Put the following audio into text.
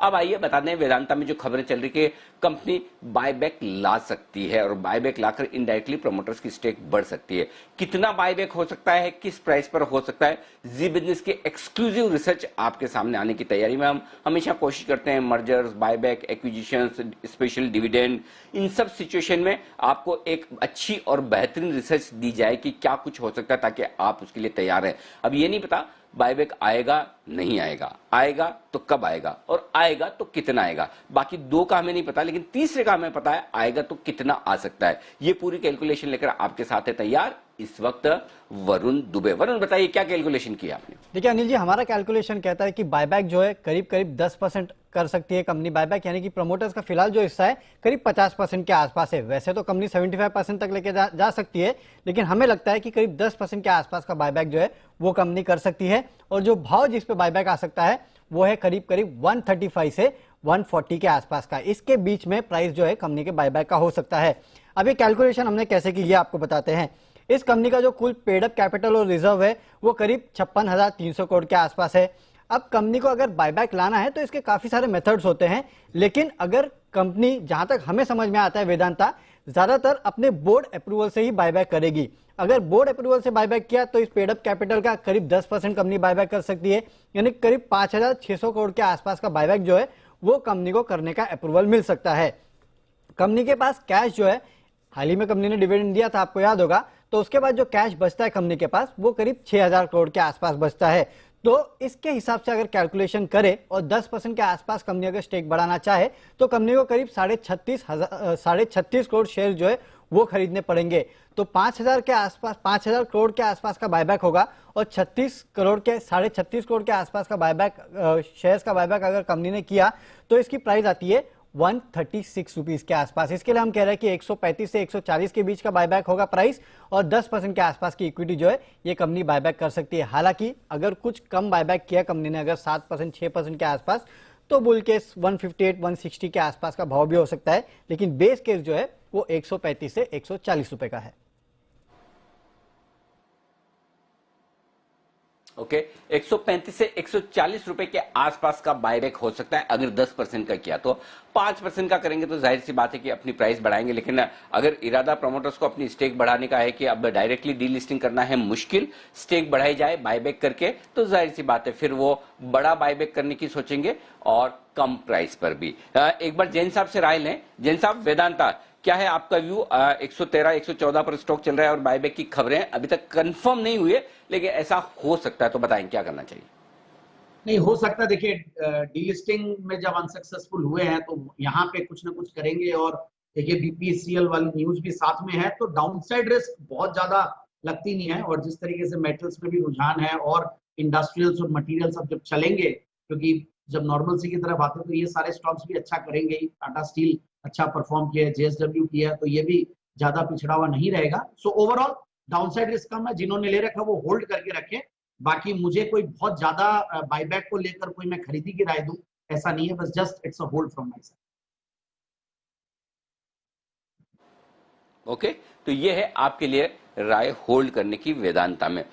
अब आइए बता दें वेदांता में जो खबरें चल रही कि कंपनी बायबैक ला सकती है और बायबैक लाकर इनडायरेक्टली प्रमोटर्स की स्टेक बढ़ सकती है। कितना बायबैक हो सकता है, किस प्राइस पर हो सकता है, जी बिजनेस की एक्सक्लूसिव रिसर्च आपके सामने आने की तैयारी में। हम हमेशा कोशिश करते हैं mergers, buyback, acquisitions, special dividend, इन सब सिचुएशन में आपको एक अच्छी और बेहतरीन रिसर्च दी जाए कि क्या कुछ हो सकता है ताकि आप उसके लिए तैयार हैं। अब ये नहीं पता बायबैक आएगा नहीं आएगा, आएगा तो कब आएगा और आएगा तो कितना आएगा। बाकी दो का हमें नहीं पता, लेकिन तीसरे का हमें पता है आएगा तो कितना आ सकता है। ये पूरी कैलकुलेशन लेकर आपके साथ है तैयार इस वक्त वरुण दुबे। वरुण बताइए क्या कैलकुलेशन किया आपने? देखिए अनिल जी, हमारा कैलकुलेशन कहता है कि बायबैक जो है करीब करीब 10% कर सकती है कंपनी बायबैक, यानी कि प्रमोटर्स का फिलहाल जो हिस्सा है करीब 50% के आसपास है। वैसे तो कंपनी 75% तक लेके जा सकती है, लेकिन हमें लगता है कि करीब 10% के आसपास का बायबैक जो है वो कंपनी कर सकती है। और जो भाव जिस पे बायबैक आ सकता है वो है करीब करीब 135 से 140 के आसपास का। इसके बीच में प्राइस जो है कंपनी के बायबैक का हो सकता है। अब ये कैलकुलेशन हमने कैसे की ये आपको बताते हैं। इस कंपनी का जो कुल पेड अप कैपिटल और रिजर्व है वो करीब 56,300 करोड़ के आसपास है। अब कंपनी को अगर बायबैक लाना है तो इसके काफी सारे मेथड्स होते हैं, लेकिन अगर कंपनी, जहां तक हमें समझ में आता है वेदांता, ज्यादातर अपने बोर्ड अप्रूवल से ही बायबैक करेगी। अगर बोर्ड अप्रूवल से बायबैक किया तो इस पेड अप कैपिटल का करीब 10% कंपनी बायबैक कर सकती है, यानी करीब 5,600 करोड़ के आसपास का बायबैक जो है वो कंपनी को करने का अप्रूवल मिल सकता है। कंपनी के पास कैश जो है, हाल ही में कंपनी ने डिविडेंड दिया था आपको याद होगा, तो उसके बाद जो कैश बचता है कंपनी के पास वो करीब 6,000 करोड़ के आसपास बचता है। तो इसके हिसाब से अगर कैलकुलेशन करें और 10% के आसपास कंपनी अगर स्टेक बढ़ाना चाहे तो कंपनी को करीब 36,500 करोड़ शेयर जो है वो खरीदने पड़ेंगे। तो 5,000 के आसपास, 5,000 करोड़ के आसपास का बायबैक होगा और 36 करोड़ के आसपास का बायबैक, शेयर्स का बायबैक अगर कंपनी ने किया तो इसकी प्राइस आती है 136 रुपीज के आसपास। इसके लिए हम कह रहे हैं कि 135 से 140 के बीच का बायबैक होगा प्राइस, और 10% के आसपास की इक्विटी जो है ये कंपनी बायबैक कर सकती है। हालांकि अगर कुछ कम बायबैक किया कंपनी ने, अगर 7% 6% के आसपास, तो बुल केस 158 160 के आसपास का भाव भी हो सकता है, लेकिन बेस केस जो है वो 135 से 140 रुपए का है। ओके 135 से 140 रुपए के आसपास का बायबैक हो सकता है अगर 10% का किया। तो 5% का करेंगे तो जाहिर सी बात है कि अपनी प्राइस बढ़ाएंगे, लेकिन अगर इरादा प्रमोटर्स को अपनी स्टेक बढ़ाने का है कि अब डायरेक्टली डीलिस्टिंग करना है मुश्किल, स्टेक बढ़ाई जाए बायबैक करके, तो जाहिर सी बात है फिर वो बड़ा बायबैक करने की सोचेंगे और कम प्राइस पर भी। एक बार जैन साहब से राय लें। जैन साहब, वेदांता क्या है आपका व्यू? 113 114 पर स्टॉक चल रहा है और बायबैक की खबरें अभी तक कंफर्म नहीं हुई है, लेकिन ऐसा हो सकता है, तो बताएं क्या करना चाहिए? नहीं हो सकता, देखिए डीलिस्टिंग में जब अनसक्सेसफुल हुए हैं तो यहाँ पे कुछ ना कुछ करेंगे। और देखिए बीपीसीएल वाली न्यूज भी साथ में है, तो डाउनसाइड रिस्क बहुत ज्यादा लगती नहीं है। और जिस तरीके से मेटल्स में भी रुझान है और इंडस्ट्रियल्स और मटेरियल्स अब जब चलेंगे, क्योंकि जब नॉर्मल सी की तरफ आते तो ये सारे स्टॉक्स भी अच्छा करेंगे ही। टाटा स्टील अच्छा परफॉर्म किया है, जेएसडब्ल्यू किया है, तो ये भी ज्यादा पिछड़ा हुआ नहीं रहेगा। सो ओवरऑल डाउनसाइड रिस्क कम है, जिन्होंने ले रखा वो होल्ड करके रखे। बाकी मुझे कोई बहुत ज्यादा बायबैक को लेकर कोई मैं खरीदी की राय दूं ऐसा नहीं है, बस just it's a hold from my side. Okay तो ये है आपके लिए राय होल्ड करने की वेदांता में।